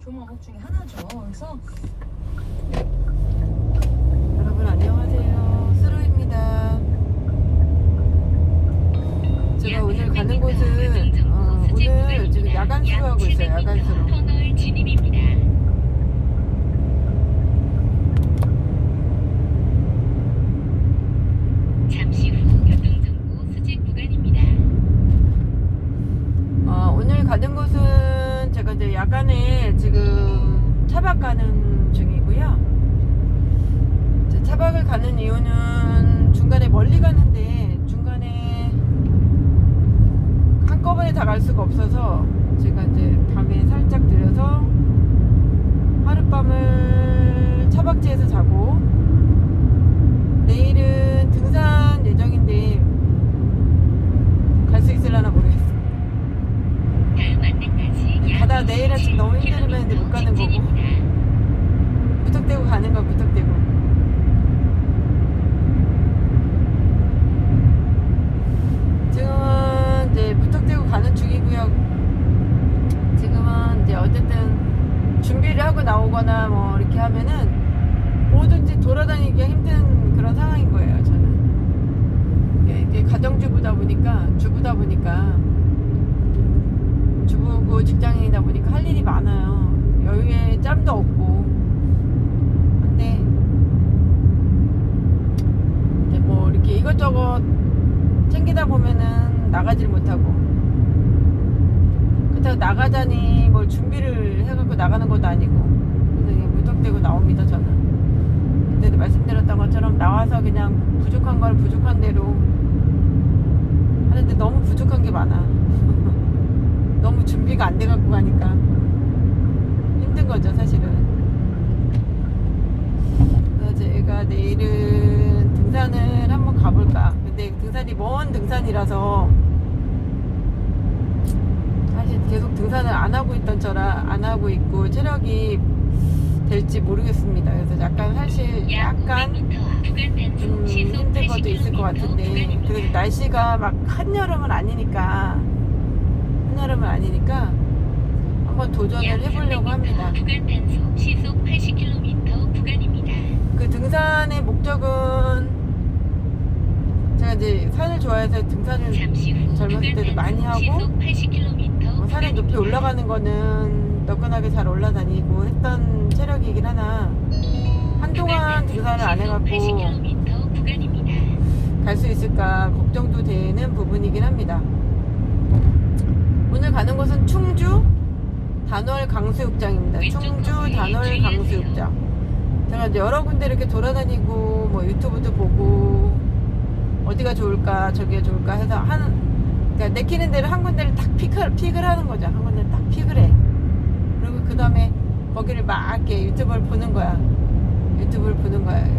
좋은 방법 중에 하나죠. 그래서 여러분 안녕하세요. 수루입니다. 제가 오늘 가는 곳은 오늘 지금 야간 수루하고 있어요. 야간 수루. 터널 진입입니다. 잠시 후 교통정보 수집 구간입니다. 오늘 가는 곳은 제가 이제 야간에 지금 차박 가는 중이고요. 차박을 가는 이유는 중간에 멀리 가는데 중간에 한꺼번에 다 갈 수가 없어서 제가 이제 밤에 살짝 들여서 하룻밤을 차박지에서 자고 내일은 등산 예정인데 갈 수 있으려나 모르겠어요. 다음 안내까지 가다 내일 아침 너무 힘들면 근데 못 가는 거고 무턱대고 가는 거 무턱대고. 지금은 이제 무턱대고 가는 중이고요. 지금은 이제 어쨌든 준비를 하고 나오거나 뭐 이렇게 하면은 뭐든지 돌아다니기가 힘든 그런 상황인 거예요. 저는 이게 가정주부다 보니까 주부고 직장인이다 보니까 할 일이 많아요. 여유에 짬도 없고. 근데 이제 뭐 이렇게 이것저것 챙기다 보면은 나가질 못하고, 그렇다고 나가자니 뭘 준비를 해갖고 나가는 것도 아니고 그냥 무턱대고 나옵니다. 저는 그때도 말씀드렸던 것처럼 나와서 그냥 부족한 걸 부족한 대로 하는데 너무 부족한 게 많아. 너무 준비가 안 돼 갖고 가니까 힘든 거죠, 사실은. 그래서 제가 내일은 등산을 한번 가볼까. 근데 등산이 먼 등산이라서 사실 계속 등산을 안 하고 있던 저라 안 하고 있고 체력이 될지 모르겠습니다. 그래서 약간 사실 약간 힘든 것도 있을 것 같은데, 그래도 날씨가 막 한여름은 아니니까 한번 도전을 해보려고 합니다. 구간 단속 시속 80km 구간입니다. 그 등산의 목적은 제가 이제 산을 좋아해서 등산을 젊었을 때도 많이 하고 산에 높이 올라가는 거는 너끈하게 잘 올라다니고 했던 체력이긴 하나 한동안 등산을 안 해갖고 갈 수 있을까 걱정도 되는 부분이긴 합니다. 오늘 가는 곳은 충주 단월 강수욕장입니다. 충주 단월 강수욕장. 제가 이제 여러 군데 이렇게 돌아다니고 뭐 유튜브도 보고 어디가 좋을까 저기가 좋을까 해서 그러니까 내키는 데를 한 군데를 딱 픽을 하는 거죠. 한 군데를 딱 픽을 해. 그리고 그 다음에 거기를 막 이렇게 유튜브를 보는 거야.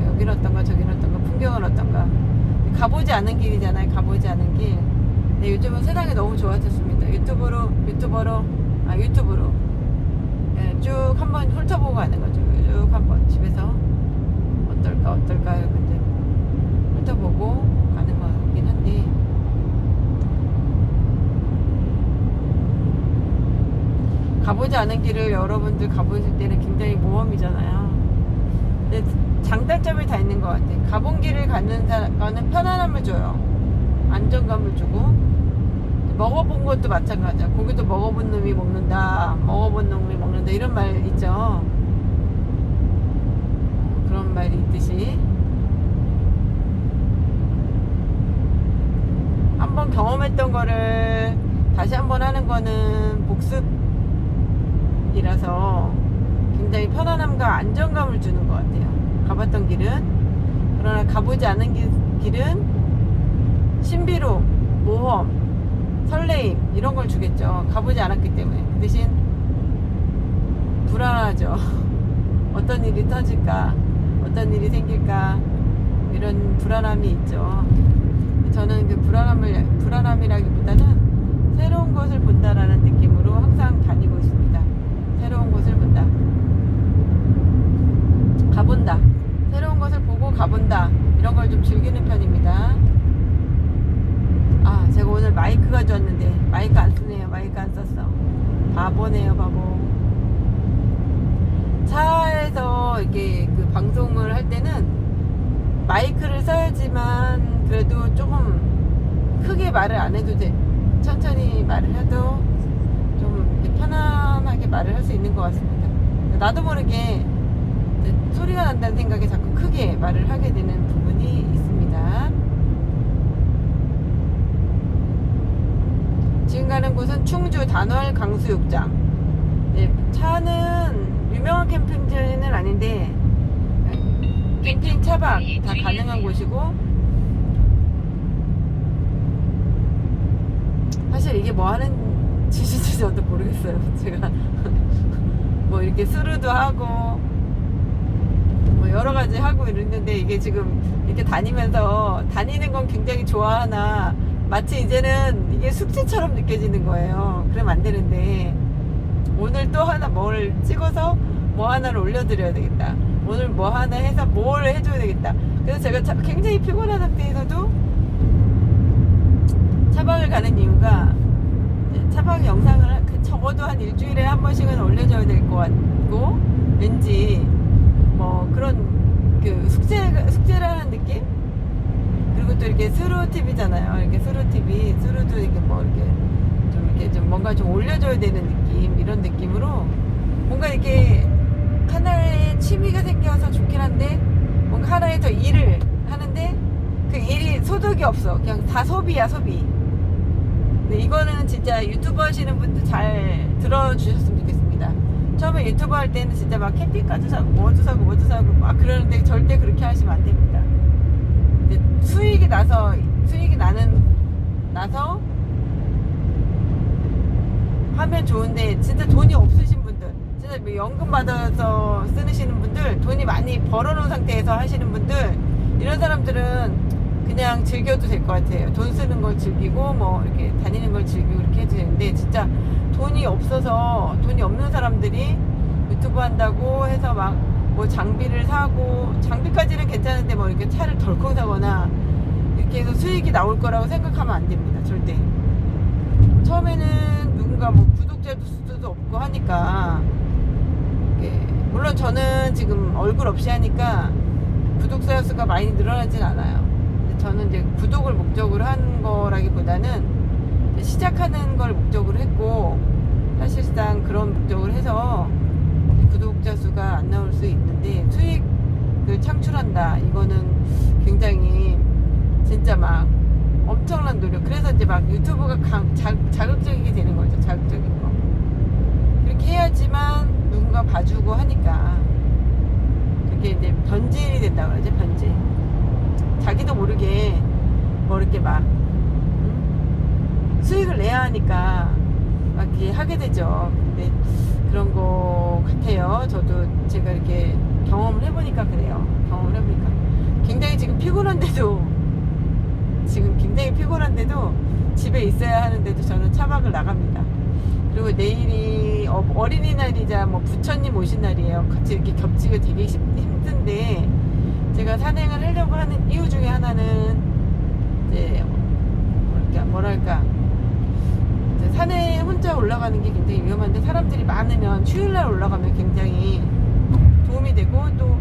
여기는 어떤가 저기는 어떤가 풍경은 어떤가. 가보지 않은 길이잖아요. 가보지 않은 길. 근데 요즘은 세상이 너무 좋아졌습니다. 유튜브로 예, 쭉 한번 훑어보고 가는 거죠. 쭉 한번 집에서 어떨까요? 근데 훑어보고 가는 거긴 한데 가보지 않은 길을 여러분들 가보실 때는 굉장히 모험이잖아요. 근데 장단점이 다 있는 것 같아요. 가본 길을 가는 거는 편안함을 줘요. 안정감을 주고, 먹어본 것도 마찬가지야. 고기도 먹어본 놈이 먹는다, 이런 말 있죠. 그런 말이 있듯이 한번 경험했던 거를 다시 한번 하는 거는 복습이라서 굉장히 편안함과 안정감을 주는 것 같아요. 가봤던 길은. 그러나 가보지 않은 길은 신비로움, 모험, 설레임 이런 걸 주겠죠. 가보지 않았기 때문에. 그 대신 불안하죠. 어떤 일이 터질까, 어떤 일이 생길까, 이런 불안함이 있죠. 저는 그 불안함이라기보다는 새로운 것을 본다라는 느낌으로 항상 다니고 있습니다. 새로운 것을 본다, 가본다, 새로운 것을 보고 가본다, 이런 걸 좀 즐기는 편입니다. 제가 오늘 마이크 가져왔는데 마이크 안 쓰네요. 마이크 안 썼어. 바보네요, 바보. 앞에서 이렇게 그 방송을 할 때는 마이크를 써야지만 그래도 조금 크게 말을 안 해도 돼. 천천히 말을 해도 좀 이렇게 편안하게 말을 할 수 있는 것 같습니다. 나도 모르게 소리가 난다는 생각에 자꾸 크게 말을 하게 되는 부분이 있습니다. 지금 가는 곳은 충주 단월 강수욕장. 네, 차는 유명한 캠핑지는 아닌데 캠핑 차박 다 가능한 곳이고, 사실 이게 뭐 하는 짓인지 저도 모르겠어요. 제가 뭐 이렇게 수루도 하고 뭐 여러 가지 하고 이랬는데, 이게 지금 이렇게 다니면서 다니는 건 굉장히 좋아하나 마치 이제는 이게 숙제처럼 느껴지는 거예요. 그러면 안 되는데, 오늘 또 하나 뭘 찍어서 뭐 하나를 올려드려야 되겠다. 오늘 뭐 하나 해서 뭘 해줘야 되겠다. 그래서 제가 굉장히 피곤한 상태에서도 차박을 가는 이유가, 차박 영상을 적어도 한 일주일에 한 번씩은 올려줘야 될 것 같고, 왠지 뭐 그런 그 숙제라는 느낌? 그리고 또 이렇게 스루 TV잖아요. 이렇게 스루 TV, 스루도 이렇게 뭐 이렇게 좀 뭔가 좀 올려줘야 되는 느낌, 이런 느낌으로 뭔가 이렇게 하나의 취미가 생겨서 좋긴 한데, 뭔가 하나의 더 일을 하는데 그 일이 소득이 없어. 그냥 다 소비야, 소비. 근데 이거는 진짜 유튜버 하시는 분들 잘 들어주셨으면 좋겠습니다. 처음에 유튜버 할 때는 진짜 막 캠핑카도 사고 뭐도 사고 막 그러는데 절대 그렇게 하시면 안 됩니다. 근데 수익이 나서 하면 좋은데, 진짜 돈이 없으신 분들, 진짜 뭐 연금 받아서 쓰시는 분들, 돈이 많이 벌어놓은 상태에서 하시는 분들, 이런 사람들은 그냥 즐겨도 될 것 같아요. 돈 쓰는 걸 즐기고 뭐 이렇게 다니는 걸 즐기고 이렇게 해도 되는데, 진짜 돈이 없는 사람들이 유튜브 한다고 해서 막 뭐 장비를 사고, 장비까지는 괜찮은데 뭐 이렇게 차를 덜컥 사거나 이렇게 해서 수익이 나올 거라고 생각하면 안 됩니다. 절대. 처음에는 누군가 뭐 구독자 수도 없고 하니까, 물론 저는 지금 얼굴 없이 하니까 구독자 수가 많이 늘어나진 않아요. 근데 저는 이제 구독을 목적으로 한 거라기보다는 시작하는 걸 목적으로 했고, 사실상 그런 목적으로 해서 구독자 수가 안 나올 수 있는데, 수익을 창출한다, 이거는 굉장히 진짜 막 엄청난 노력. 그래서 이제 막 유튜브가 자극적이게 되는 거죠. 자극적인 거. 그렇게 해야지만 누군가 봐주고 하니까 그게 이제 변질이 된다고 그러죠. 변질. 자기도 모르게 뭐 이렇게 막 수익을 내야 하니까 막 이렇게 하게 되죠. 근데 그런 거 같아요. 저도 제가 이렇게 경험을 해보니까 그래요. 경험을 해보니까 굉장히 지금 굉장히 피곤한데도 집에 있어야 하는데도 저는 차박을 나갑니다. 그리고 내일이 어린이날이자 뭐 부처님 오신 날이에요. 같이 이렇게 겹치기 되게 힘든데, 제가 산행을 하려고 하는 이유 중에 하나는 이제 뭐랄까 이제 산에 혼자 올라가는 게 굉장히 위험한데, 사람들이 많으면 휴일날 올라가면 굉장히 도움이 되고, 또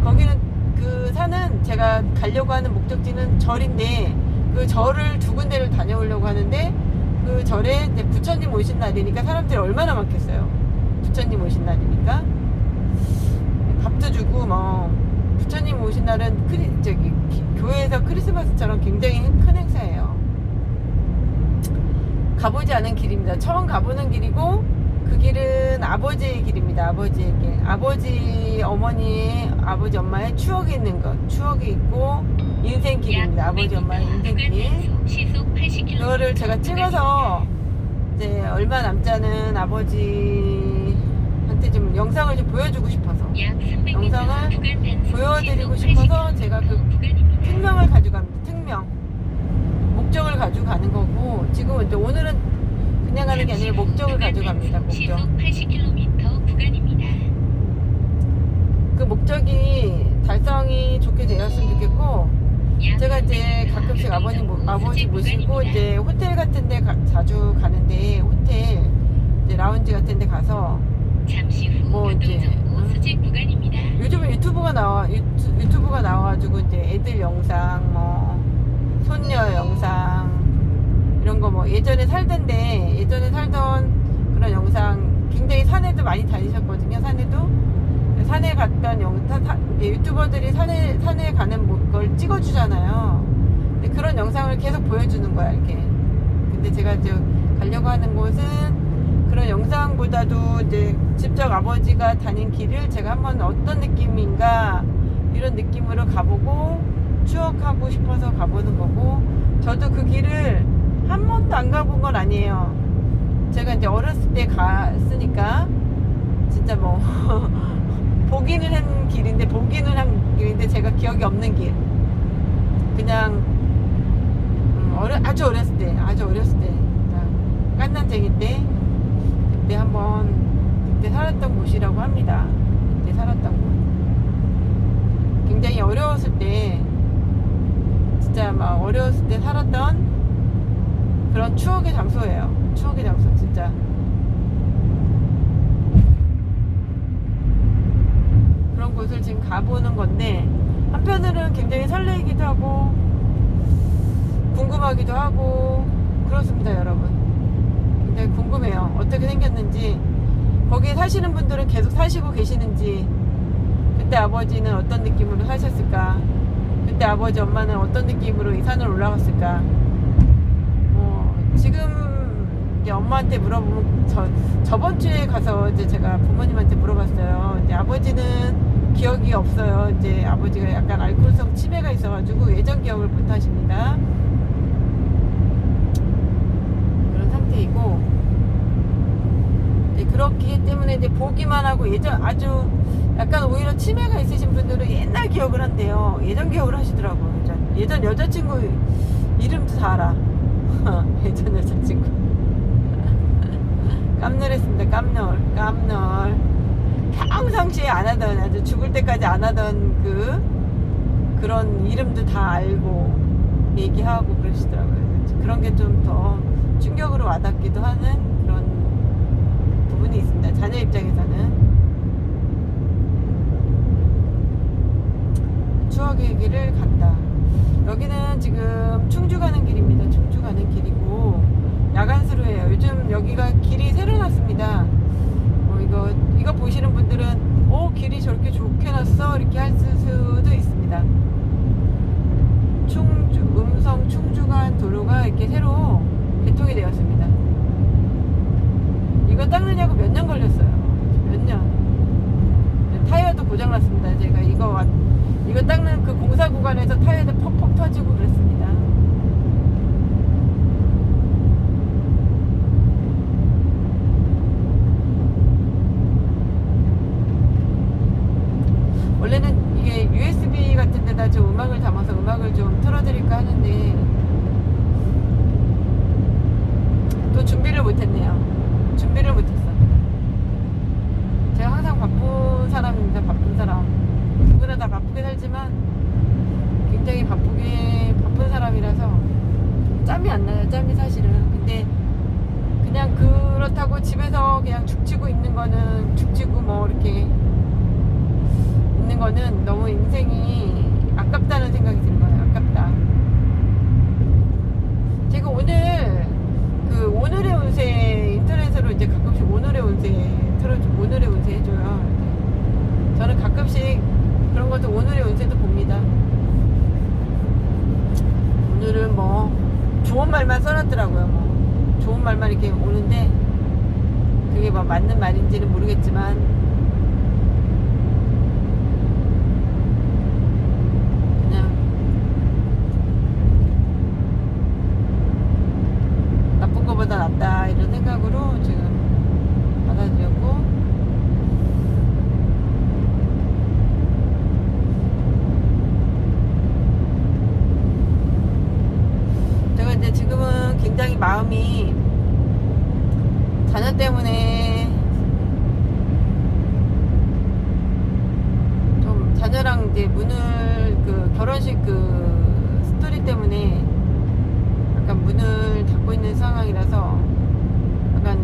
거기는 그 산은 제가 가려고 하는 목적지는 절인데, 그 절을 두 군데를 다녀오려고 하는데, 그 절에 이제 부처님 오신 날이니까 사람들이 얼마나 많겠어요. 부처님 오신 날이니까 밥도 주고 뭐, 부처님 오신 날은 교회에서 크리스마스처럼 굉장히 큰 행사예요. 가보지 않은 길입니다. 처음 가보는 길이고, 그 길은 아버지의 길입니다. 아버지의 길. 아버지 엄마의 추억이 있는 것. 추억이 있고 인생길입니다. 아버지 엄마의 인생길. 그거를 제가 찍어서 이제 얼마 남지 않은 아버지한테 좀 영상을 좀 보여주고 싶어서, 영상을 보여드리고 싶어서 제가 그 특명을 가져갑니다. 특명. 목적을 가지고 가는 거고, 지금 이제 오늘은 그냥 가는 게 아니라 목적을 가져갑니다. 목적. 80km 구간입니다. 그 목적이 달성이 좋게 되었으면 좋겠고, 제가 이제 가끔씩 아버지 모시고 이제 호텔 같은데 자주 가는데, 호텔 이제 라운지 같은데 가서 잠시 후 뭐 이제 수직 구간입니다. 요즘은 유튜브가 나와가지고 이제 애들 영상, 뭐 손녀 영상 이런 거 뭐 예전에 살던 그런 영상, 굉장히 산에도 많이 다니셨거든요. 산에 갔던 유튜버들이 산에 가는 걸 찍어주잖아요. 근데 그런 영상을 계속 보여주는 거야, 이렇게. 근데 제가 이제 가려고 하는 곳은 그런 영상보다도 이제 직접 아버지가 다닌 길을 제가 한번 어떤 느낌인가 이런 느낌으로 가보고 추억하고 싶어서 가보는 거고, 저도 그 길을 한 번도 안 가본 건 아니에요. 제가 이제 어렸을 때 갔으니까 진짜 뭐 보기는 한 길인데 제가 기억이 없는 길. 그냥 아주 어렸을 때 깐난쟁이 때 그때 살았던 곳이라고 합니다. 그때 살았던 곳. 굉장히 어려웠을 때, 진짜 막 어려웠을 때 살았던 그런 추억의 장소예요. 추억의 장소, 진짜. 그런 곳을 지금 가보는 건데, 한편으로는 굉장히 설레이기도 하고 궁금하기도 하고 그렇습니다, 여러분. 굉장히 궁금해요. 어떻게 생겼는지, 거기에 사시는 분들은 계속 사시고 계시는지, 그때 아버지는 어떤 느낌으로 사셨을까, 그때 아버지 엄마는 어떤 느낌으로 이 산을 올라갔을까. 지금 이제 엄마한테 물어보면, 저번 주에 가서 이제 제가 부모님한테 물어봤어요. 이제 아버지는 기억이 없어요. 이제 아버지가 약간 알코올성 치매가 있어가지고 예전 기억을 못 하십니다. 그런 상태이고, 그렇기 때문에 이제 보기만 하고, 아주 약간 오히려 치매가 있으신 분들은 옛날 기억을 한대요. 예전 기억을 하시더라고요. 예전 여자친구 이름도 다 알아. 예전 여자친구. 깜놀했습니다. 깜놀. 평상시에 안 하던, 아주 죽을 때까지 안 하던 그런 이름도 다 알고 얘기하고 그러시더라고요. 그런 게 좀 더 충격으로 와닿기도 하는 그런 부분이 있습니다. 자녀 입장에서는. 추억의 길을 간다. 여기는 지금 충주 가는 길입니다. 충주 가는 길이고, 야간수로예요. 요즘 여기가 길이 새로 났습니다. 이거 보시는 분들은 길이 저렇게 좋게 났어? 이렇게 할 수도 있습니다. 음성 충주 간 도로가 이렇게 새로 개통이 되었습니다. 이거 닦느냐고 몇 년 걸렸어요. 몇 년. 타이어도 고장났습니다. 제가 이거 닦는 그 공사 구간에서 타이어도 퍽퍽 터지고 그랬습니다. 원래는 이게 USB 같은 데다 좀 음악을 담아서 음악을 좀 틀어드릴까 하는데 또 준비를 못했네요. 준비를 못했어. 제가 항상 바쁜 사람입니다. 바쁜 사람. 누구나 다 바쁘게 살지만 굉장히 바쁜 사람이라서 짬이 안 나요. 짬이 사실은. 근데 그냥 그렇다고 집에서 그냥 죽치고 있는 거는, 죽치고 뭐 이렇게 있는 거는 너무 인생이 아깝다는 생각이 드는 거예요. 아깝다. 제가 오늘의 운세 인터넷으로 이제 가끔씩 오늘의 운세 오늘의 운세 해줘요. 저는 가끔씩 그런 것도 오늘의 운세도 봅니다. 오늘은 뭐 좋은 말만 써놨더라고요. 뭐 좋은 말만 이렇게 오는데 그게 뭐 맞는 말인지는 모르겠지만 그냥 나쁜 것보다 낫다 이런 생각으로 지금 받아들였고, 제가 이제 지금은 굉장히 마음이 자녀 때문에 좀, 자녀랑 이제 결혼식 스토리 때문에 약간 문을 닫고 있는 상황이라서 약간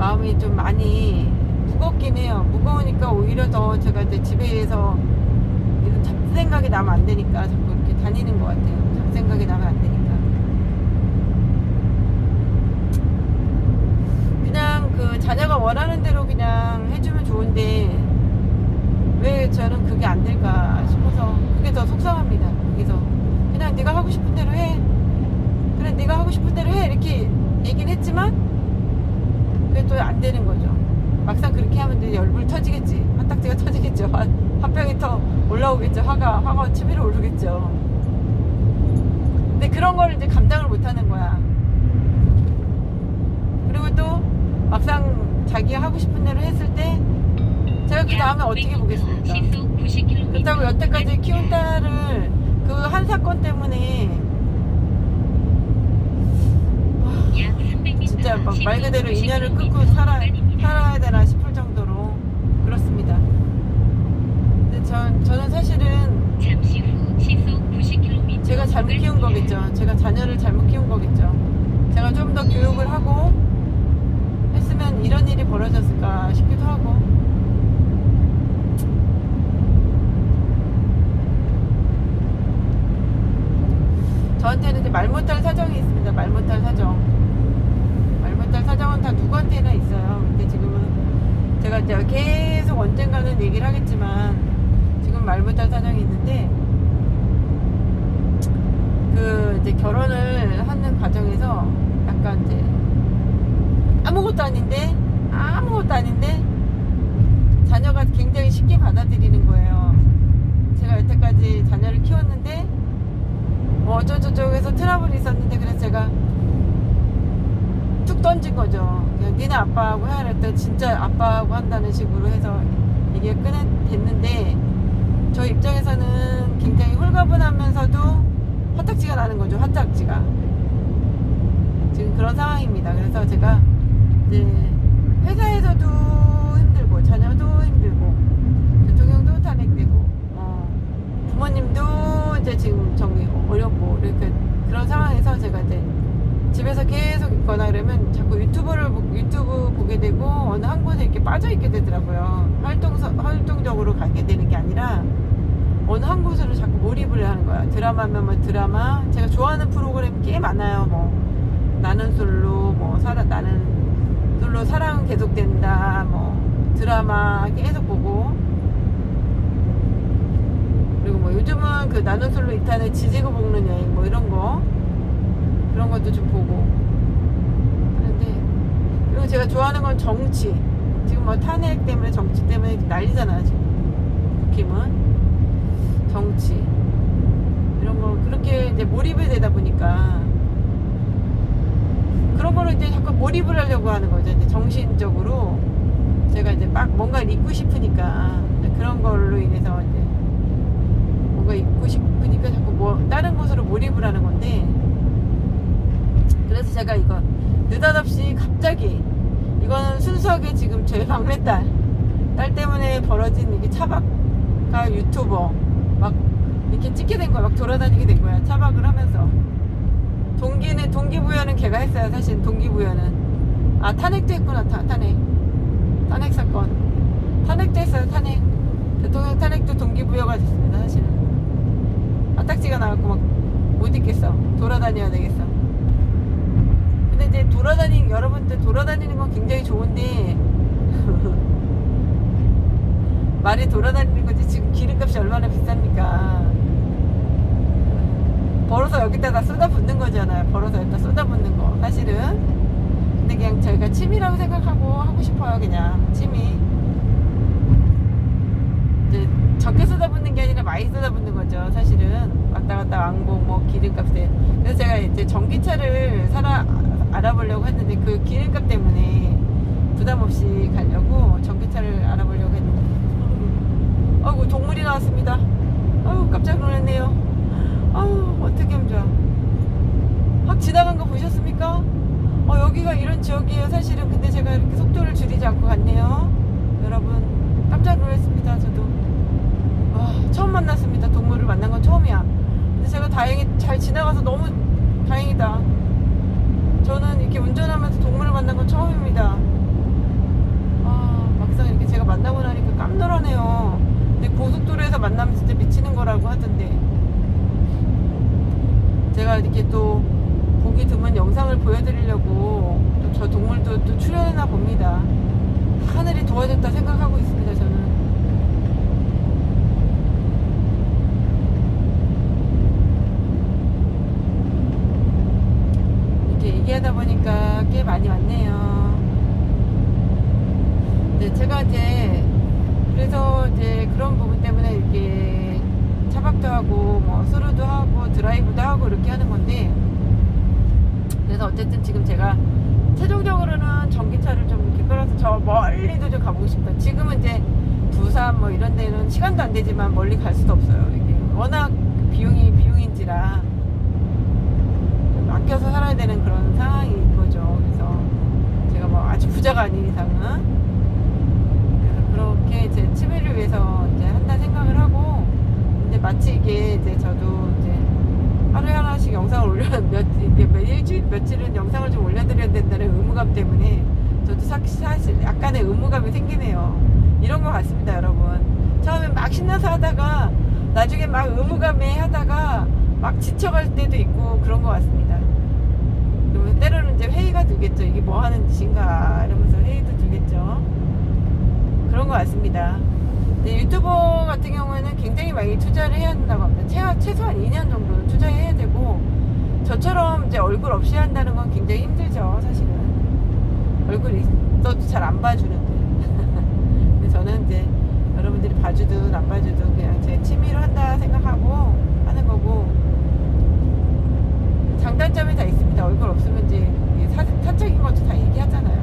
마음이 좀 많이 무겁긴 해요. 무거우니까 오히려 더 제가 이제 집에서 잡생각이 나면 안 되니까 자꾸 이렇게 다니는 것 같아요. 잡생각이 나면 안 되니까. 그냥 그 자녀가 원하는 대로 그냥 해주면 좋은데 왜 저는 그게 안 될까 싶어서 그게 더 속상합니다. 그래서 그냥 네가 하고 싶은 대로 해. 그래 네가 하고 싶은 대로 해. 이렇게 얘기는 했지만 그게 또 안 되는 거죠. 막상 그렇게 하면 이제 열불 터지겠지. 화딱지가 터지겠죠. 화병이 더 올라오겠죠. 화가 치밀어 오르겠죠. 근데 그런 걸 이제 감당을 못 하는 거야. 그리고 또 막상 자기가 하고 싶은 대로 했을 때 제가 그 다음에 어떻게 보겠습니까? 그렇다고 여태까지 키운 딸을 그 한 사건 때문에 진짜 막 말 그대로 인연을 끊고 살아야 되나 싶을 정도로 그렇습니다. 근데 저는 사실은 제가 잘못 키운 거겠죠. 제가 자녀를 잘못 키운 거겠죠. 제가 좀 더 교육을 하고 했으면 이런 일이 벌어졌을까 싶기도 하고. 저한테는 이제 말 못할 사정이 있습니다. 말 못할 사정. 말 못할 사정은 다 누구한테나 있어요. 근데 지금은 제가 이제 계속 언젠가는 얘기를 하겠지만 지금 말 못할 사정이 있는데 그 이제 결혼을 하는 과정에서 약간 이제 아무것도 아닌데 자녀가 굉장히 쉽게 받아들이는 거예요. 제가 여태까지 자녀를 키웠는데 뭐 어쩌고저쩌고 트러블이 있었는데 그래서 제가 툭 던진 거죠. 그냥 니네 아빠하고 해야 했더니 진짜 아빠하고 한다는 식으로 해서 이게 됐는데 저 입장에서는 굉장히 홀가분하면서도 화딱지가 나는 거죠. 화딱지가 지금 그런 상황입니다. 그래서 제가 이제 회사에서도 힘들고 자녀도 힘들고 대통령도 탄핵되고 부모님도 이제 지금 정리 어렵고 이렇게 그런 상황에서 제가 이제 집에서 계속 있거나 그러면 자꾸 유튜브 보게 되고 어느 한 곳에 이렇게 빠져 있게 되더라고요. 활동적으로 가게 되는 게 아니라 어느 한 곳으로 자꾸 몰입을 하는 거야. 드라마면 뭐 드라마, 제가 좋아하는 프로그램 꽤 많아요. 뭐 나는 솔로, 나는 솔로 사랑 계속된다, 뭐 드라마 계속 보고. 그리고 뭐 요즘은 그 나는 솔로 2탄에 지지고 볶는 여행 뭐 이런 것도 좀 보고 그런데, 그리고 제가 좋아하는 건 정치. 지금 뭐 탄핵 때문에 정치 때문에 난리잖아요 지금. 국힘은 정치 이런 거 그렇게 이제 몰입이 되다 보니까 그런 거를 이제 자꾸 몰입을 하려고 하는 거죠. 이제 정신적으로 제가 이제 막 뭔가를 잊고 싶으니까 그런 걸로 인해서 이제 뭔가 잊고 싶으니까 자꾸 뭐 다른 곳으로 몰입을 하는 건데, 그래서 제가 이거 느닷없이 갑자기 이거는 순수하게 지금 저희 막내딸 때문에 벌어진 이게 차박가 유튜버 막 이렇게 찍게 된 거야. 막 돌아다니게 된 거야. 차박을 하면서. 동기부여는 걔가 했어요. 사실 동기부여는. 탄핵도 했구나. 탄핵 사건. 탄핵도 했어요. 탄핵. 대통령 탄핵도 동기부여가 됐습니다. 사실은. 화딱지가 나갖고 막 못 있겠어. 돌아다녀야 되겠어. 근데 이제 여러분들 돌아다니는 건 굉장히 좋은데 말이 돌아다니는 거지. 지금 기름값이 얼마나 비쌉니까? 벌어서 여기다 다 쏟아붓는 거잖아요. 벌어서 여기다 쏟아붓는 거. 사실은. 근데 그냥 저희가 취미라고 생각하고 하고 싶어요. 그냥 취미. 이제 적게 쏟아붓는 게 아니라 많이 쏟아붓는 거죠. 사실은 왔다 갔다 왕복 뭐 기름값에. 그래서 제가 이제 전기차를 알아보려고 했는데 그 기름값 때문에 부담 없이 가려고 전기차를 알아보려고 했는데 아이고 동물이 나왔습니다. 아유 깜짝 놀랐네요. 아유 어떻게 하면 좋아. 확 지나간 거 보셨습니까? 여기가 이런 지역이에요 사실은. 근데 제가 이렇게 속도를 줄이지 않고 갔네요. 여러분 깜짝 놀랐습니다. 저도 처음 만났습니다. 동물을 만난 건 처음이야. 근데 제가 다행히 잘 지나가서 너무 다행이다. 저는 이렇게 운전하면서 동물을 만난 건 처음입니다. 하나 봅니다. 하늘이 도와줬다 생각하고 있습니다. 저는. 이렇게 얘기하다 보니까 꽤 많이 왔네요. 네, 제가 이제 그래서 이제 그런 부분 때문에 이렇게 차박도 하고 뭐 수루도 하고 드라이브도 하고 이렇게 하는 건데, 그래서 어쨌든 지금 제가 최종적으로는 전기차를 좀 이렇게 끌어서 저 멀리도 좀 가보고 싶다. 지금은 이제 부산 뭐 이런 데는 시간도 안 되지만 멀리 갈 수도 없어요. 이게 워낙 비용인지라 좀 아껴서 살아야 되는 그런 상황인 거죠. 그래서 제가 뭐 아주 부자가 아닌 이상은, 그래서 그렇게 제 취미를 위해서 이제 한다 생각을 하고, 근데 마치 이게 이제 저도 이제 하루에 하나씩 영상을 일주일 며칠은 영상을 좀 올려드려야 된다는 의무감 때문에 저도 사실 약간의 의무감이 생기네요. 이런 것 같습니다, 여러분. 처음에 막 신나서 하다가 나중에 막 의무감에 하다가 막 지쳐갈 때도 있고 그런 것 같습니다. 그러면 때로는 이제 회의가 들겠죠. 이게 뭐 하는 짓인가 이러면서 회의도 들겠죠. 그런 것 같습니다. 근데 유튜버 같은 경우에는 굉장히 많이 투자를 해야 한다고 합니다. 최소한 2년 정도는 투자해야 되고, 저처럼 이제 얼굴 없이 한다는 건 굉장히 힘들죠, 사실은. 얼굴이 있어도 잘 안 봐주는데. 근데 저는 이제 여러분들이 봐주든 안 봐주든 그냥 제 취미로 한다 생각하고 하는 거고, 장단점이 다 있습니다. 얼굴 없으면 이제 사적인 것도 다 얘기하잖아요.